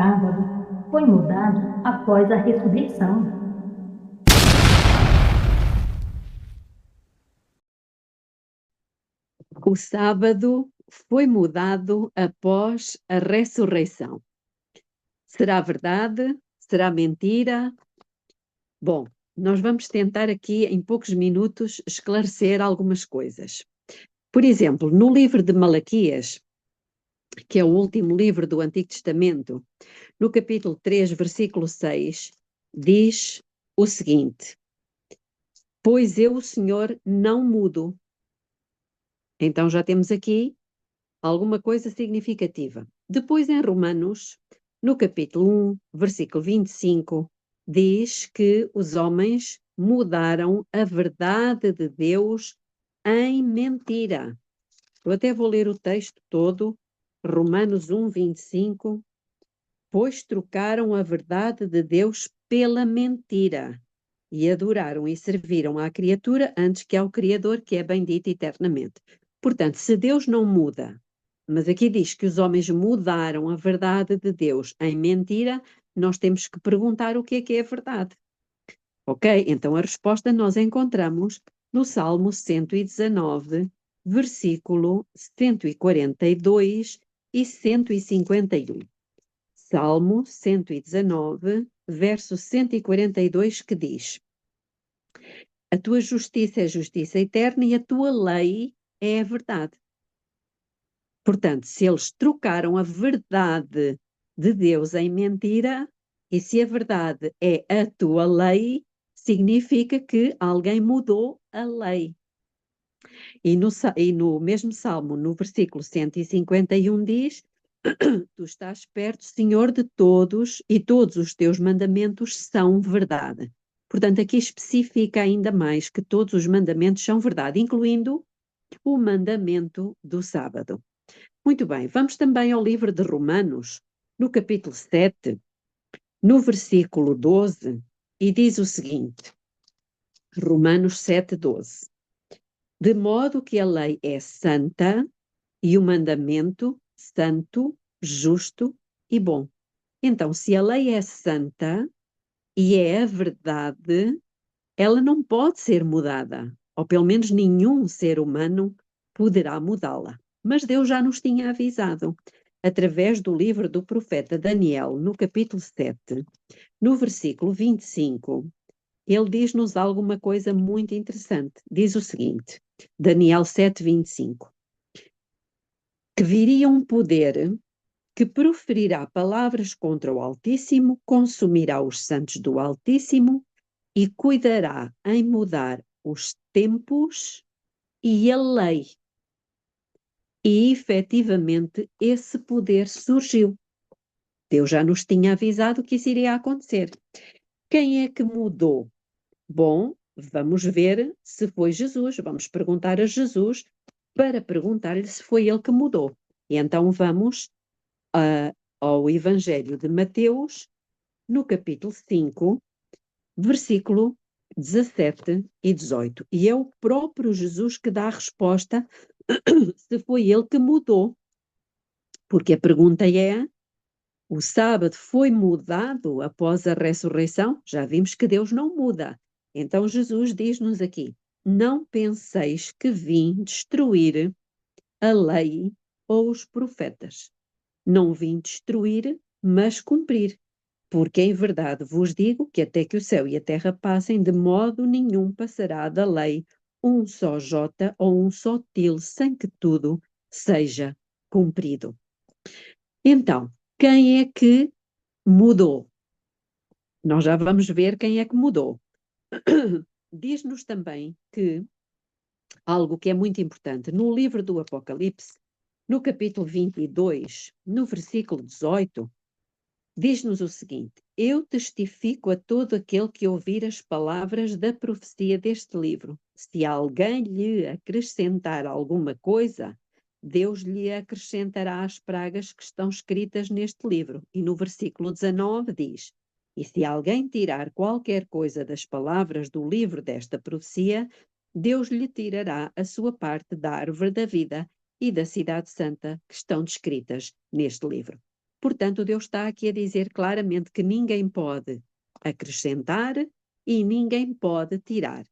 Sábado foi mudado após a ressurreição. O sábado foi mudado após a ressurreição. Será verdade? Será mentira? Bom, nós vamos tentar aqui, em poucos minutos, esclarecer algumas coisas. Por exemplo, no livro de Malaquias, que é o último livro do Antigo Testamento, no capítulo 3, versículo 6, diz o seguinte: Pois eu, o Senhor, não mudo. Então já temos aqui alguma coisa significativa. Depois, em Romanos, no capítulo 1, versículo 25, diz que os homens mudaram a verdade de Deus em mentira. Eu até vou ler o texto todo, Romanos 1, 25. Pois trocaram a verdade de Deus pela mentira e adoraram e serviram à criatura antes que ao Criador, que é bendito eternamente. Portanto, se Deus não muda, mas aqui diz que os homens mudaram a verdade de Deus em mentira, nós temos que perguntar o que é a verdade. Ok? Então a resposta nós encontramos no Salmo 119, versículo 142 e 151. Salmo 119, verso 142, que diz: A tua justiça é justiça eterna e a tua lei é a verdade. Portanto, se eles trocaram a verdade de Deus em mentira, e se a verdade é a tua lei, significa que alguém mudou a lei. E no mesmo Salmo, no versículo 151, diz: Tu estás perto, Senhor, de todos, e todos os teus mandamentos são verdade. Portanto, aqui especifica ainda mais que todos os mandamentos são verdade, incluindo o mandamento do sábado. Muito bem, vamos também ao livro de Romanos, no capítulo 7, no versículo 12, e diz o seguinte: Romanos 7, 12. De modo que a lei é santa e o mandamento santo, justo e bom. Então, se a lei é santa e é a verdade, ela não pode ser mudada, ou pelo menos nenhum ser humano poderá mudá-la. Mas Deus já nos tinha avisado, através do livro do profeta Daniel, no capítulo 7, no versículo 25, ele diz-nos alguma coisa muito interessante. Diz o seguinte, Daniel 7, 25, que viria um poder que proferirá palavras contra o Altíssimo, consumirá os santos do Altíssimo e cuidará em mudar os tempos e a lei. E efetivamente esse poder surgiu. Deus já nos tinha avisado que isso iria acontecer. Quem é que mudou? Bom, vamos ver se foi Jesus. Vamos perguntar a Jesus para perguntar-lhe se foi ele que mudou. E então vamos ao Evangelho de Mateus, no capítulo 5, versículo 17 e 18. E é o próprio Jesus que dá a resposta se foi ele que mudou. Porque a pergunta é: o sábado foi mudado após a ressurreição? Já vimos que Deus não muda. Então Jesus diz-nos aqui: não penseis que vim destruir a lei ou os profetas. Não vim destruir, mas cumprir. Porque em verdade vos digo que até que o céu e a terra passem, de modo nenhum passará da lei um só jota ou um só til, sem que tudo seja cumprido. Então, quem é que mudou? Nós já vamos ver quem é que mudou. Diz-nos também que algo que é muito importante, no livro do Apocalipse, no capítulo 22, no versículo 18, diz-nos o seguinte: Eu testifico a todo aquele que ouvir as palavras da profecia deste livro. Se alguém lhe acrescentar alguma coisa, Deus lhe acrescentará as pragas que estão escritas neste livro. E no versículo 19 diz: E se alguém tirar qualquer coisa das palavras do livro desta profecia, Deus lhe tirará a sua parte da árvore da vida e da cidade santa que estão descritas neste livro. Portanto, Deus está aqui a dizer claramente que ninguém pode acrescentar e ninguém pode tirar.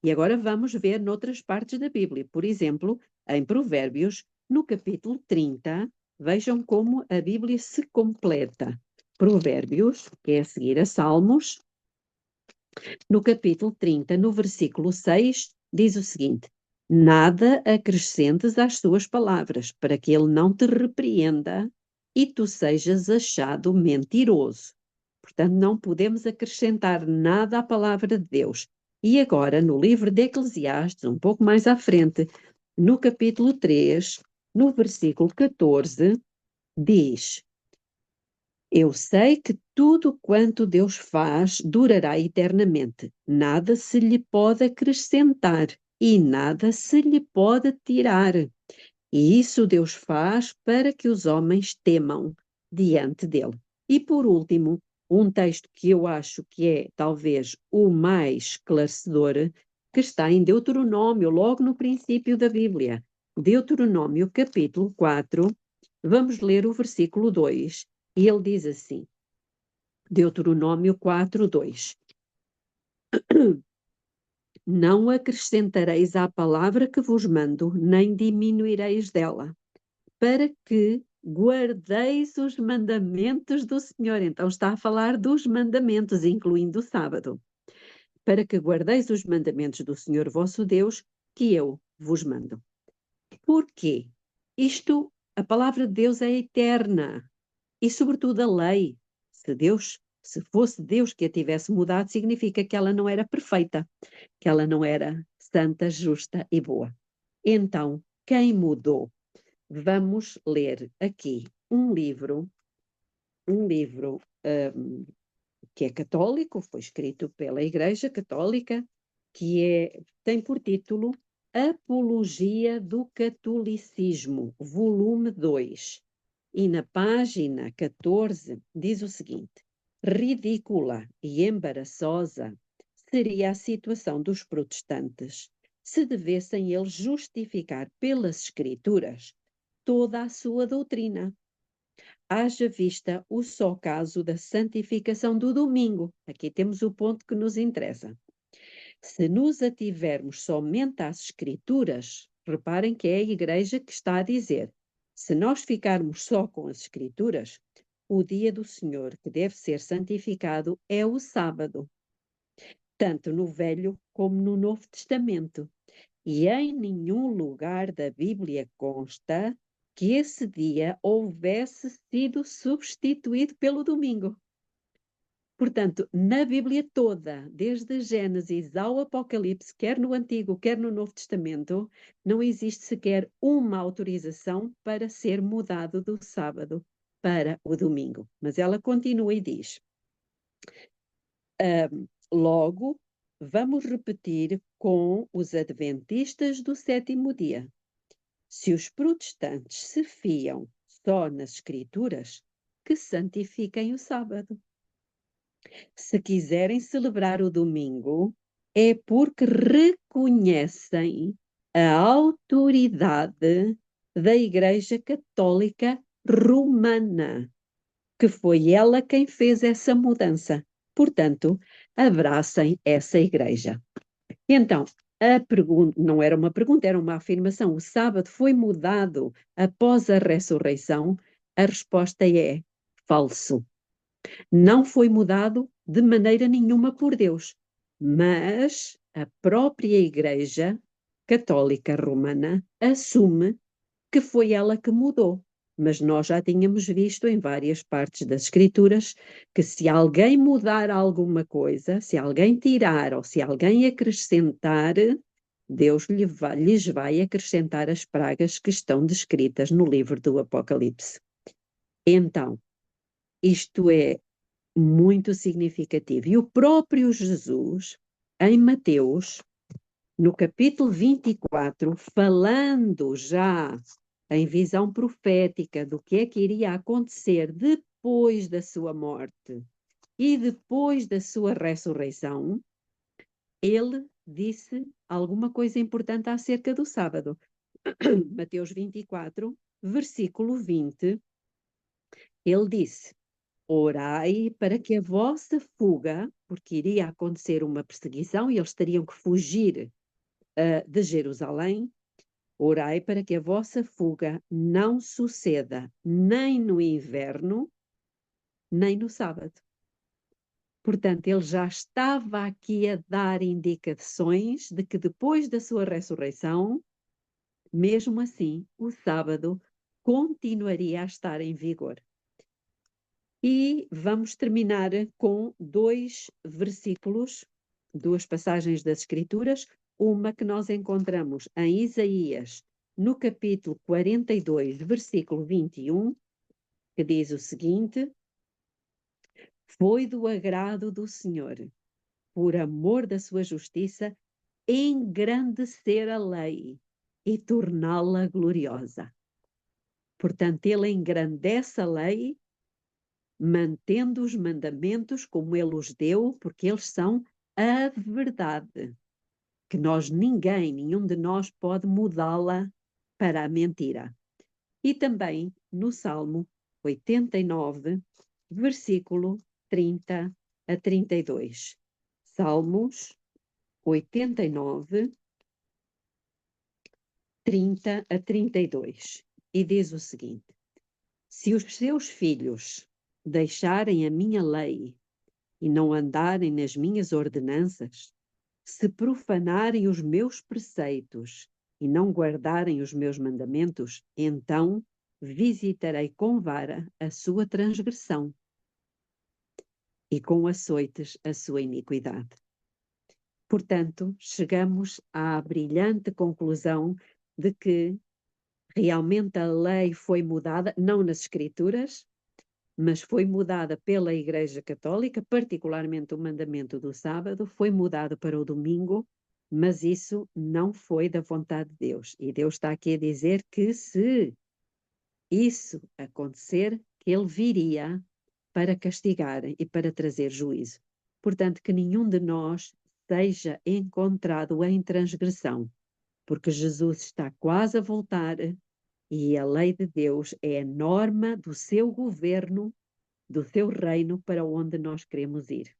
E agora vamos ver noutras partes da Bíblia. Por exemplo, em Provérbios, no capítulo 30, vejam como a Bíblia se completa. Provérbios, que é a seguir a Salmos, no capítulo 30, no versículo 6, diz o seguinte: Nada acrescentes às suas palavras, para que ele não te repreenda e tu sejas achado mentiroso. Portanto, não podemos acrescentar nada à palavra de Deus. E agora, no livro de Eclesiastes, um pouco mais à frente, no capítulo 3, no versículo 14, diz: Eu sei que tudo quanto Deus faz durará eternamente. Nada se lhe pode acrescentar e nada se lhe pode tirar. E isso Deus faz para que os homens temam diante dele. E por último, um texto que eu acho que é talvez o mais esclarecedor, que está em Deuteronômio, logo no princípio da Bíblia. Deuteronômio, capítulo 4, vamos ler o versículo 2. E ele diz assim, Deuteronômio 4, 2. Não acrescentareis à palavra que vos mando, nem diminuireis dela, para que guardeis os mandamentos do Senhor. Então está a falar dos mandamentos, incluindo o sábado. Para que guardeis os mandamentos do Senhor vosso Deus, que eu vos mando. Porquê? A palavra de Deus é eterna. E, sobretudo, a lei. Se fosse Deus que a tivesse mudado, significa que ela não era perfeita, que ela não era santa, justa e boa. Então, quem mudou? Vamos ler aqui um livro que é católico, foi escrito pela Igreja Católica, tem por título Apologia do Catolicismo, volume 2. E na página 14 diz o seguinte: ridícula e embaraçosa seria a situação dos protestantes se devessem eles justificar pelas Escrituras toda a sua doutrina. Haja vista o só caso da santificação do domingo. Aqui temos o ponto que nos interessa. Se nos ativermos somente às Escrituras, reparem que é a Igreja que está a dizer, se nós ficarmos só com as Escrituras, o dia do Senhor que deve ser santificado é o sábado, tanto no Velho como no Novo Testamento. E em nenhum lugar da Bíblia consta que esse dia houvesse sido substituído pelo domingo. Portanto, na Bíblia toda, desde Gênesis ao Apocalipse, quer no Antigo, quer no Novo Testamento, não existe sequer uma autorização para ser mudado do sábado para o domingo. Mas ela continua e diz: logo, vamos repetir com os adventistas do sétimo dia. Se os protestantes se fiam só nas Escrituras, que santifiquem o sábado. Se quiserem celebrar o domingo, é porque reconhecem a autoridade da Igreja Católica Romana, que foi ela quem fez essa mudança. Portanto, abracem essa igreja. Então, a pergunta não era uma pergunta, era uma afirmação. O sábado foi mudado após a ressurreição? A resposta é falso. Não foi mudado de maneira nenhuma por Deus, mas a própria Igreja Católica Romana assume que foi ela que mudou. Mas nós já tínhamos visto em várias partes das Escrituras que se alguém mudar alguma coisa, se alguém tirar ou se alguém acrescentar, Deus lhes vai acrescentar as pragas que estão descritas no livro do Apocalipse. Então, isto é muito significativo. E o próprio Jesus, em Mateus, no capítulo 24, falando já em visão profética do que é que iria acontecer depois da sua morte e depois da sua ressurreição, ele disse alguma coisa importante acerca do sábado. Mateus 24, versículo 20, Ele disse: orai para que a vossa fuga, porque iria acontecer uma perseguição e eles teriam que fugir de Jerusalém, orai para que a vossa fuga não suceda nem no inverno, nem no sábado. Portanto, ele já estava aqui a dar indicações de que depois da sua ressurreição, mesmo assim, o sábado continuaria a estar em vigor. E vamos terminar com 2 versículos, 2 passagens das Escrituras, uma que nós encontramos em Isaías, no capítulo 42, versículo 21, que diz o seguinte: foi do agrado do Senhor, por amor da sua justiça, engrandecer a lei e torná-la gloriosa. Portanto, ele engrandece a lei, mantendo os mandamentos como ele os deu, porque eles são a verdade, que nenhum de nós pode mudá-la para a mentira. E também no Salmo 89, versículo 30 a 32. Salmos 89, 30 a 32. E diz o seguinte: se os seus filhos deixarem a minha lei e não andarem nas minhas ordenanças, se profanarem os meus preceitos e não guardarem os meus mandamentos, então visitarei com vara a sua transgressão e com açoites a sua iniquidade. Portanto, chegamos à brilhante conclusão de que realmente a lei foi mudada, não nas Escrituras, mas foi mudada pela Igreja Católica, particularmente o mandamento do sábado, foi mudado para o domingo, mas isso não foi da vontade de Deus. E Deus está aqui a dizer que se isso acontecer, que Ele viria para castigar e para trazer juízo. Portanto, que nenhum de nós seja encontrado em transgressão, porque Jesus está quase a voltar e a lei de Deus é a norma do seu governo, do seu reino para onde nós queremos ir.